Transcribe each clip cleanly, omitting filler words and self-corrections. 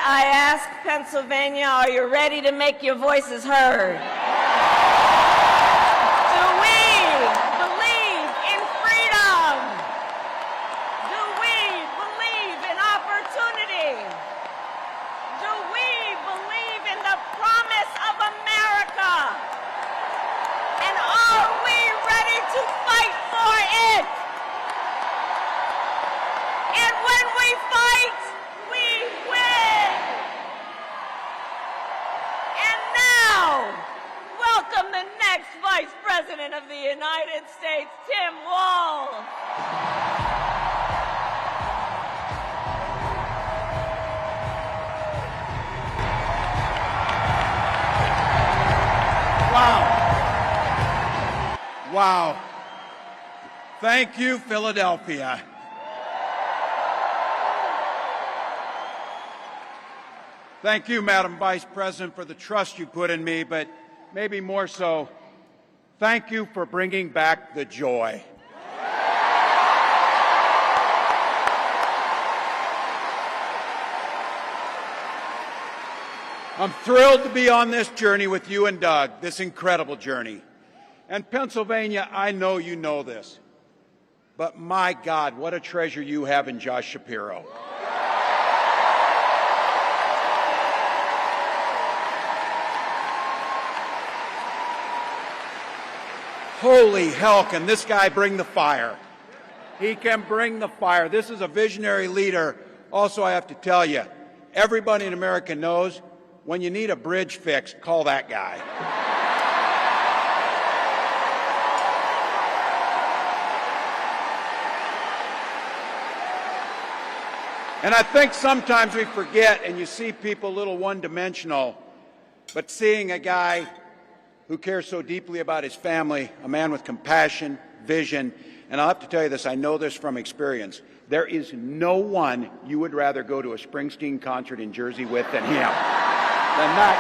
I ask Pennsylvania, are you ready to make your voices heard? Do we believe in freedom? Do we believe in opportunity? Do we believe in the promise of America? And are we ready to fight for it? And when we fight, we win. And now, welcome the next Vice President of the United States, Tim Walz. Wow. Wow. Thank you, Philadelphia. Thank you, Madam Vice President, for the trust you put in me, but maybe more so, thank you for bringing back the joy. I'm thrilled to be on this journey with you and Doug, this incredible journey. And Pennsylvania, I know you know this, but my God, what a treasure you have in Josh Shapiro. Holy hell, can this guy bring the fire? He can bring the fire. This is a visionary leader. Also, I have to tell you, everybody in America knows when you need a bridge fixed, call that guy. And I think sometimes we forget, and you see people a little one-dimensional, but seeing a guy who cares so deeply about his family, a man with compassion, vision, and I'll have to tell you this, I know this from experience, there is no one you would rather go to a Springsteen concert in Jersey with than him, than that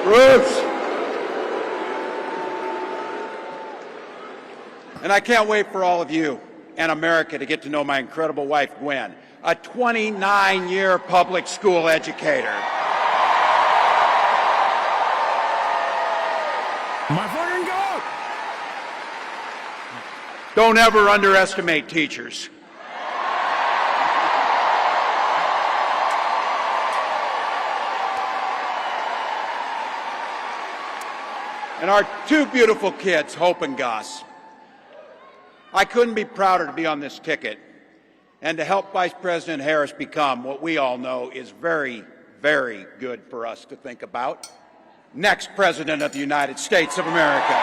guy. Bruce! And I can't wait for all of you and America to get to know my incredible wife, Gwen, a 29-year public school educator. My fucking goat! Don't ever underestimate teachers. And our two beautiful kids, Hope and Gus. I couldn't be prouder to be on this ticket and to help Vice President Harris become what we all know is very, very good for us to think about. Next President of the United States of America.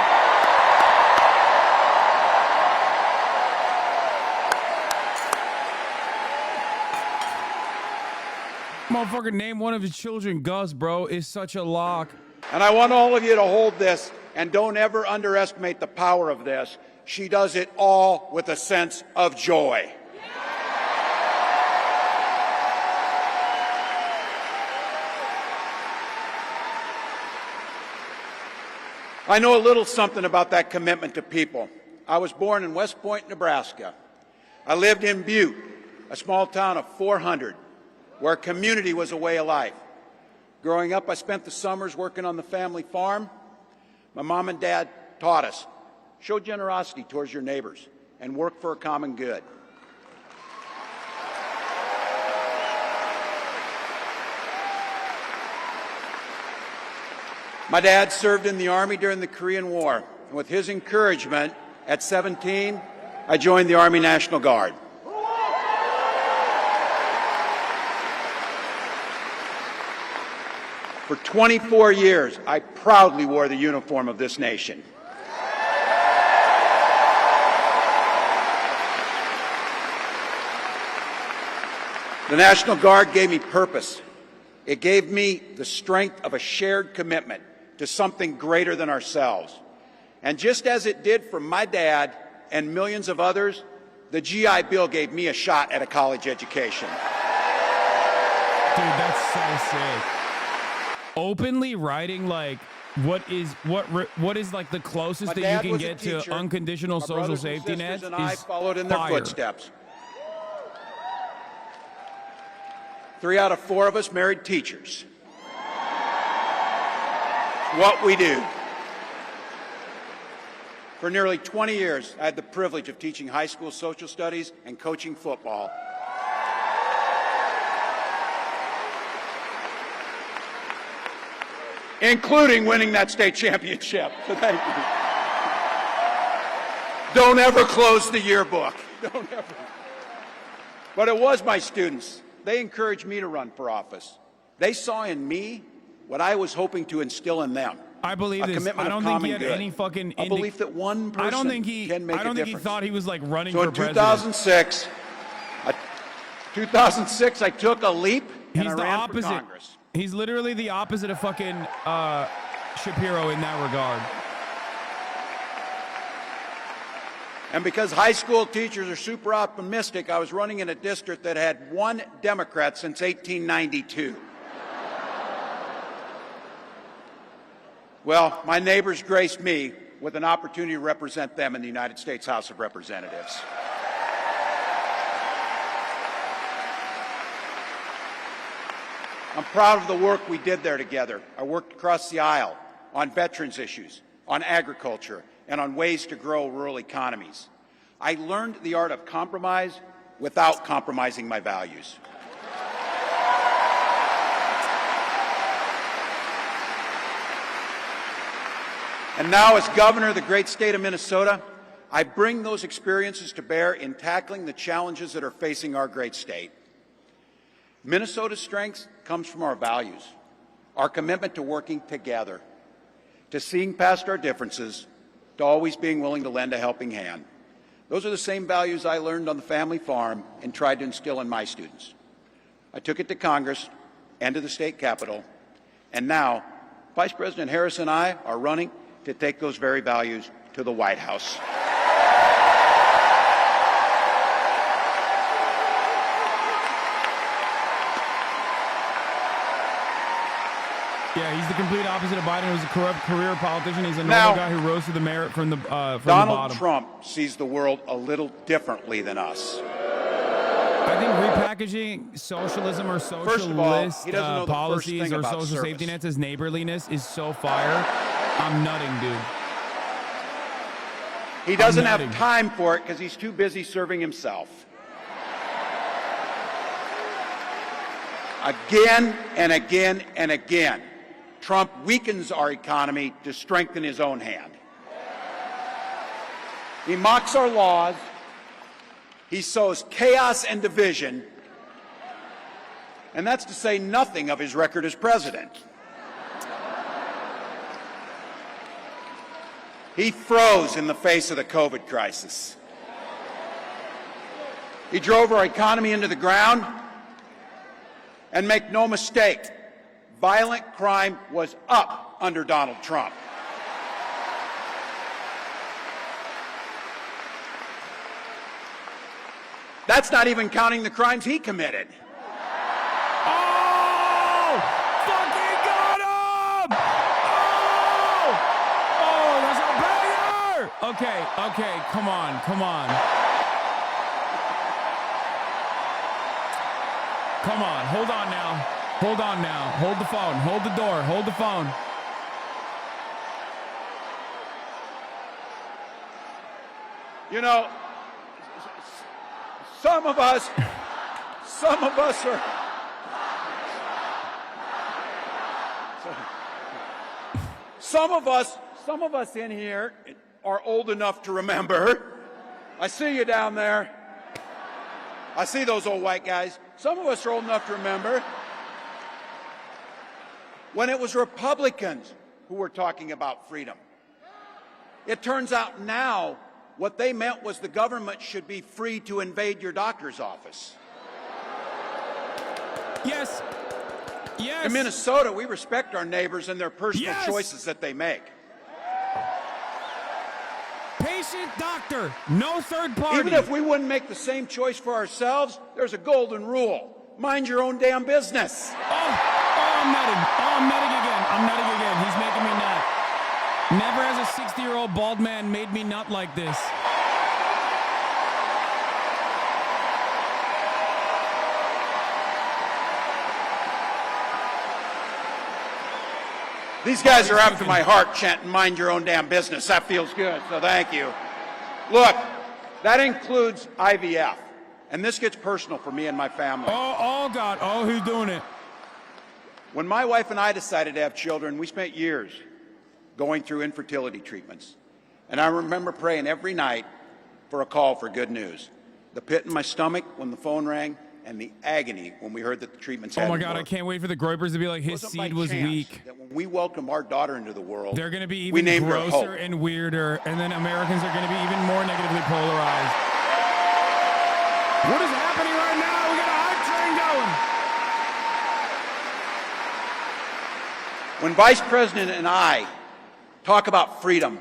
Motherfucker, name one of his children Gus, bro. Is such a lock. And I want all of you to hold this and don't ever underestimate the power of this. She does it all with a sense of joy. I know a little something about that commitment to people. I was born in West Point, Nebraska. I lived in Butte, a small town of 400, where community was a way of life. Growing up, I spent the summers working on the family farm. My mom and dad taught us, show generosity towards your neighbors and work for a common good. My dad served in the Army during the Korean War, and with his encouragement, at 17, I joined the Army National Guard. For 24 years, I proudly wore the uniform of this nation. The National Guard gave me purpose. It gave me the strength of a shared commitment to something greater than ourselves. And just as it did for my dad and millions of others, the GI Bill gave me a shot at a college education. Dude, that's so sick. Openly writing, like, What is like the closest My that dad you can was a get to teacher. unconditional My social brothers and safety sisters nets and I is followed in their fire. footsteps. 3 out of 4 of us married teachers. It's what we do. For nearly 20 years, I had the privilege of teaching high school social studies and coaching football. Including winning that state championship. So thank you. Don't ever close the yearbook. Don't ever. But it was my students. They encouraged me to run for office. They saw in me what I was hoping to instill in them. I believe this. Commitment I don't of think common he had good. any fucking. A belief that one person can make a difference. I don't think he thought he was like running So for in president. 2006, I took a leap and He's I the ran opposite. for Congress. He's literally the opposite of fucking Shapiro in that regard. And because high school teachers are super optimistic, I was running in a district that had 1 Democrat since 1892. Well, my neighbors graced me with an opportunity to represent them in the United States House of Representatives. I'm proud of the work we did there together. I worked across the aisle on veterans issues, on agriculture, and on ways to grow rural economies. I learned the art of compromise without compromising my values. And now, as governor of the great state of Minnesota, I bring those experiences to bear in tackling the challenges that are facing our great state. Minnesota's strength comes from our values, our commitment to working together, to seeing past our differences, to always being willing to lend a helping hand. Those are the same values I learned on the family farm and tried to instill in my students. I took it to Congress and to the state capitol, and now Vice President Harris and I are running to take those very values to the White House. Yeah, he's the complete opposite of Biden, who's a corrupt career politician. He's a normal guy who rose to the merit from the bottom. Donald Trump sees the world a little differently than us. I think repackaging socialism or socialist policies or social safety nets as neighborliness is so fire. I'm nutting, dude. He doesn't have time for it because he's too busy serving himself. Again and again and again, Trump weakens our economy to strengthen his own hand. He mocks our laws. He sows chaos and division. And that's to say nothing of his record as president. He froze in the face of the COVID crisis. He drove our economy into the ground. And make no mistake, violent crime was up under Donald Trump. That's not even counting the crimes he committed. Oh! Fucking got him! Oh, that's a banger! Okay, come on. Come on, hold on now. Hold the phone, hold the door, hold the phone. You know, some of us are... Some of us in here are old enough to remember. I see you down there. I see those old white guys. Some of us are old enough to remember when it was Republicans who were talking about freedom. It turns out now what they meant was the government should be free to invade your doctor's office. Yes. In Minnesota, we respect our neighbors and their personal choices that they make. Patient doctor, no third party. Even if we wouldn't make the same choice for ourselves, there's a golden rule. Mind your own damn business. I'm nutting again. He's making me nut. 60-year-old bald man made me nut like this. These guys are after my heart chanting, mind your own damn business. That feels good, so thank you. Look, that includes IVF. And this gets personal for me and my family. Oh, God. Oh, who's doing it? When my wife and I decided to have children, we spent years going through infertility treatments. And I remember praying every night for a call for good news. The pit in my stomach when the phone rang, and the agony when we heard that the treatments hadn't Oh, my God. worked. I can't wait for the Groypers to be like, his seed was weak. That when we welcomed our daughter into the world, they're going to be we even named her grosser Hope. and weirder, and then Americans are going to be even more negatively polarized. What is happening right now? We got a hype train going. When Vice President and I talk about freedom,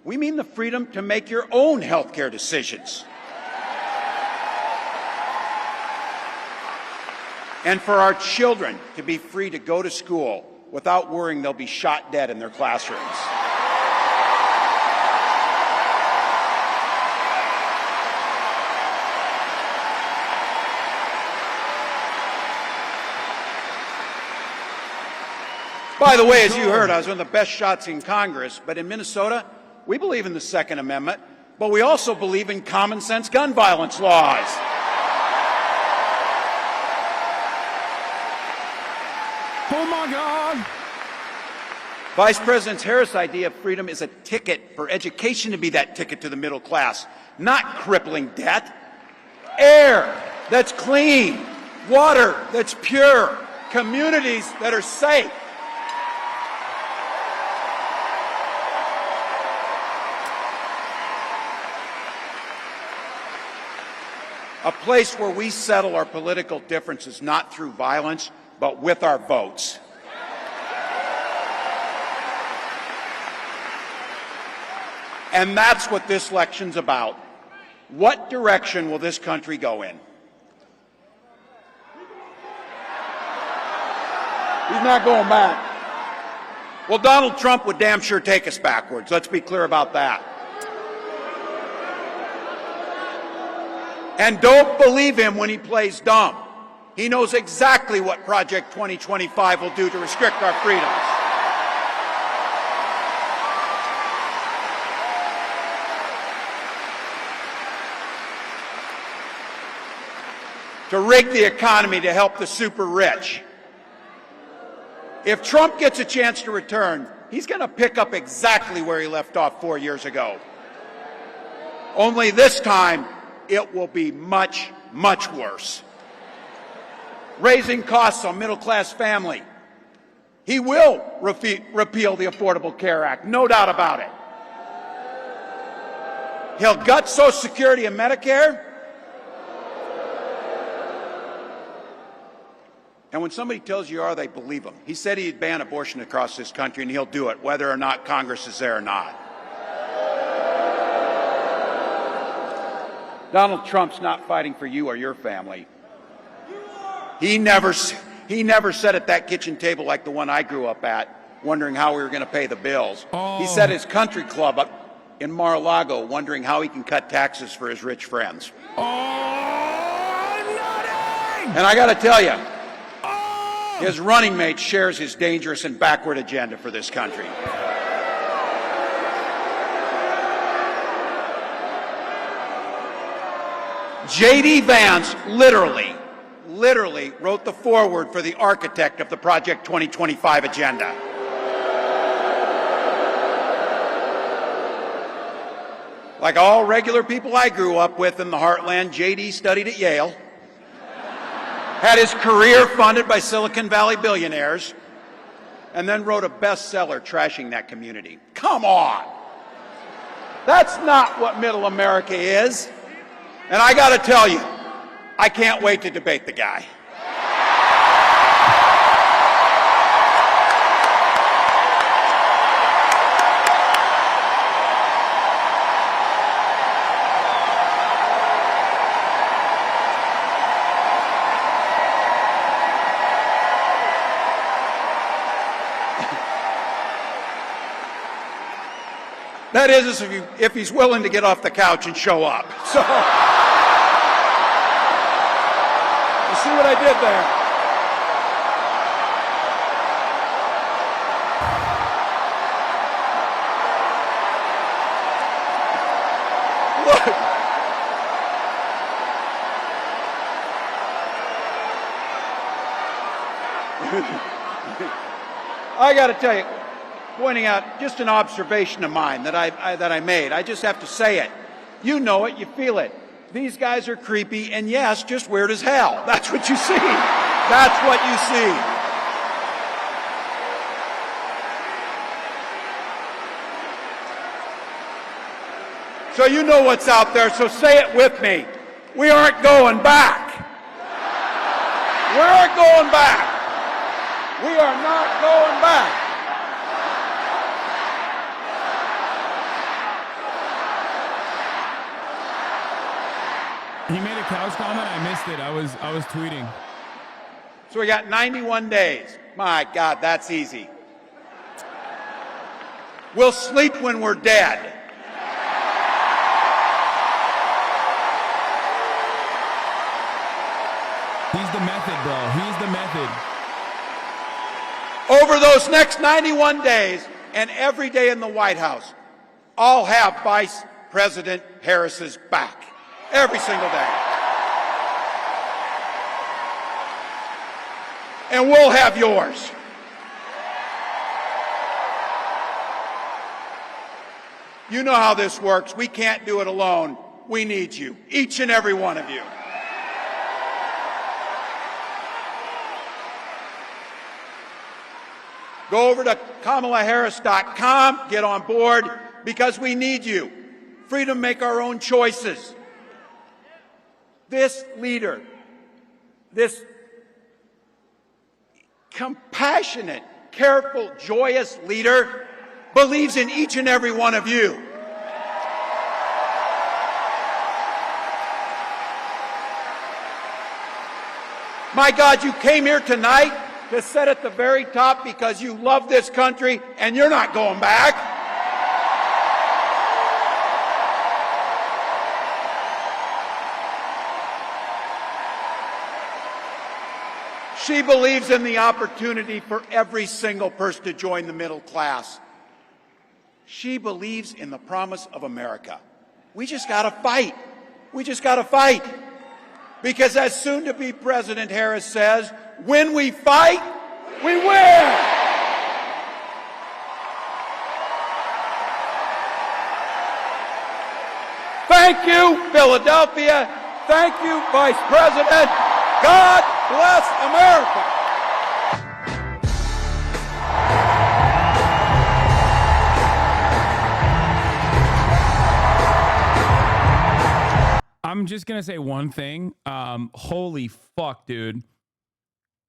we mean the freedom to make your own health care decisions. And for our children to be free to go to school without worrying they'll be shot dead in their classrooms. By the way, as you heard, I was one of the best shots in Congress, but in Minnesota, we believe in the Second Amendment, but we also believe in common sense gun violence laws. Oh, my God. Vice President Harris' idea of freedom is a ticket for education to be that ticket to the middle class, not crippling debt. Air that's clean, water that's pure, communities that are safe. A place where we settle our political differences not through violence, but with our votes. And that's what this election's about. What direction will this country go in? He's not going back. Well, Donald Trump would damn sure take us backwards. Let's be clear about that. And don't believe him when he plays dumb. He knows exactly what Project 2025 will do to restrict our freedoms. To rig the economy to help the super rich. If Trump gets a chance to return, he's going to pick up exactly where he left off 4 years ago. Only this time, it will be much, much worse. Raising costs on middle-class family. He will repeal the Affordable Care Act, no doubt about it. He'll gut Social Security and Medicare. And when somebody tells you are, they believe him. He said he'd ban abortion across this country, and he'll do it, whether or not Congress is there or not. Donald Trump's not fighting for you or your family. He never sat at that kitchen table like the one I grew up at, wondering how we were going to pay the bills. He sat at his country club up in Mar-a-Lago, wondering how he can cut taxes for his rich friends. Oh, nutting! And I got to tell you, his running mate shares his dangerous and backward agenda for this country. J.D. Vance literally wrote the foreword for the architect of the Project 2025 agenda. Like all regular people I grew up with in the heartland, J.D. studied at Yale, had his career funded by Silicon Valley billionaires, and then wrote a bestseller trashing that community. Come on! That's not what middle America is. And I got to tell you, I can't wait to debate the guy. That is if he's willing to get off the couch and show up. So, you see what I did there? I got to tell you, pointing out just an observation of mine that I made. I just have to say it. You know it, you feel it. These guys are creepy, and yes, just weird as hell. That's what you see. That's what you see. So you know what's out there, so say it with me. We aren't going back. We aren't going back. We are not going back. He made a couch comment. I missed it. I was tweeting. So we got 91 days. My God, that's easy. We'll sleep when we're dead. He's the method, bro. He's the method. Over those next 91 days and every day in the White House, I'll have Vice President Harris's back. Every single day. And we'll have yours. You know how this works. We can't do it alone. We need you, each and every one of you. Go over to KamalaHarris.com, get on board, because we need you. Freedom to make our own choices. This leader, this compassionate, careful, joyous leader believes in each and every one of you. My God, you came here tonight to sit at the very top because you love this country and you're not going back. She believes in the opportunity for every single person to join the middle class. She believes in the promise of America. We just got to fight. We just got to fight. Because as soon-to-be President Harris says, when we fight, we win. Thank you, Philadelphia. Thank you, Vice President. God bless America. I'm just gonna say one thing. Holy fuck, dude.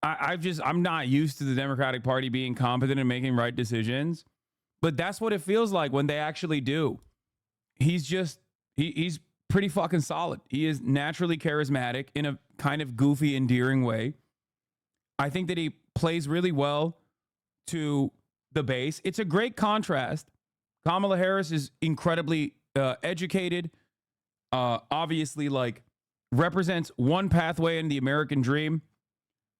I'm not used to the Democratic Party being competent and making right decisions, but that's what it feels like when they actually do. He's pretty fucking solid. He is naturally charismatic in a kind of goofy, endearing way. I think that he plays really well to the base. It's a great contrast. Kamala Harris is incredibly educated, obviously like represents one pathway in the American dream,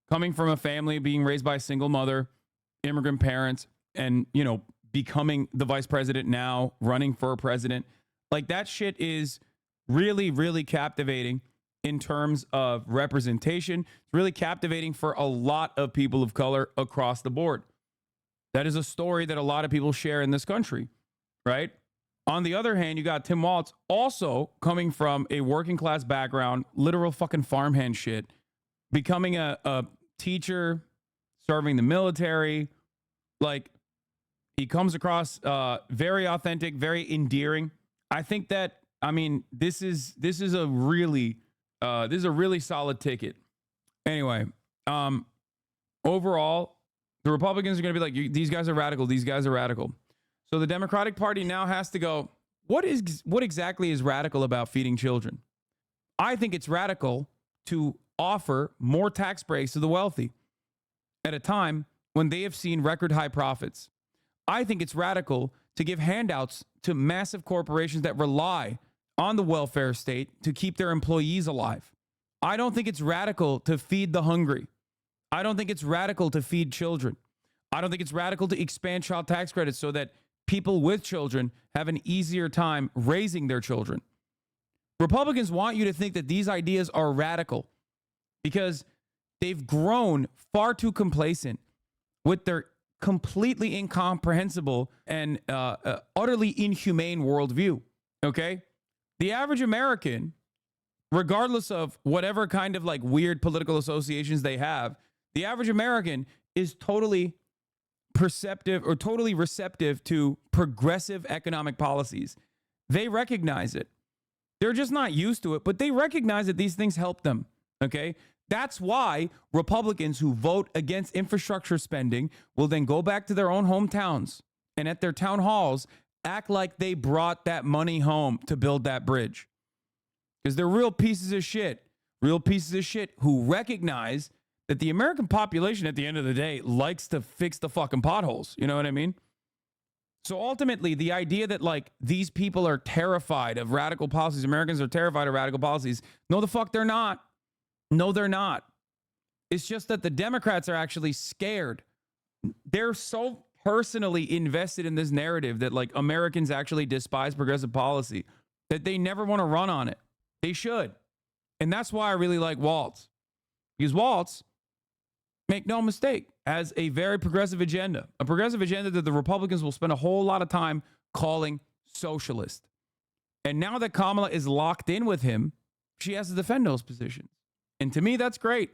coming from a family, being raised by a single mother, immigrant parents, and, you know, becoming the vice president now, running for president. Like, that shit is really, really captivating in terms of representation. It's really captivating for a lot of people of color across the board. That is a story that a lot of people share in this country, right? On the other hand, you got Tim Walz, also coming from a working class background, literal fucking farmhand shit, becoming a teacher, serving the military. Like, he comes across very authentic, very endearing. I think that, I mean, this is a really solid ticket. Anyway, overall, the Republicans are going to be like, these guys are radical. These guys are radical. So the Democratic Party now has to go, what exactly is radical about feeding children? I think it's radical to offer more tax breaks to the wealthy at a time when they have seen record high profits. I think it's radical to give handouts to massive corporations that rely on the welfare state to keep their employees alive. I don't think it's radical to feed the hungry. I don't think it's radical to feed children. I don't think it's radical to expand child tax credits so that people with children have an easier time raising their children. Republicans want you to think that these ideas are radical because they've grown far too complacent with their completely incomprehensible and utterly inhumane worldview. Okay? The average American, regardless of whatever kind of like weird political associations they have, the average American is totally perceptive or totally receptive to progressive economic policies. They recognize it. They're just not used to it, but they recognize that these things help them. Okay? That's why Republicans who vote against infrastructure spending will then go back to their own hometowns and at their town halls act like they brought that money home to build that bridge. Because they're real pieces of shit who recognize that the American population at the end of the day likes to fix the fucking potholes. You know what I mean? So ultimately, the idea that like these people are terrified of radical policies, Americans are terrified of radical policies. No, the fuck they're not. No, they're not. It's just that the Democrats are actually scared. They're so personally invested in this narrative that like Americans actually despise progressive policy that they never want to run on it. They should. And that's why I really like Walz. Because Walz, make no mistake, has a very progressive agenda. A progressive agenda that the Republicans will spend a whole lot of time calling socialist. And now that Kamala is locked in with him, she has to defend those positions. And to me, that's great.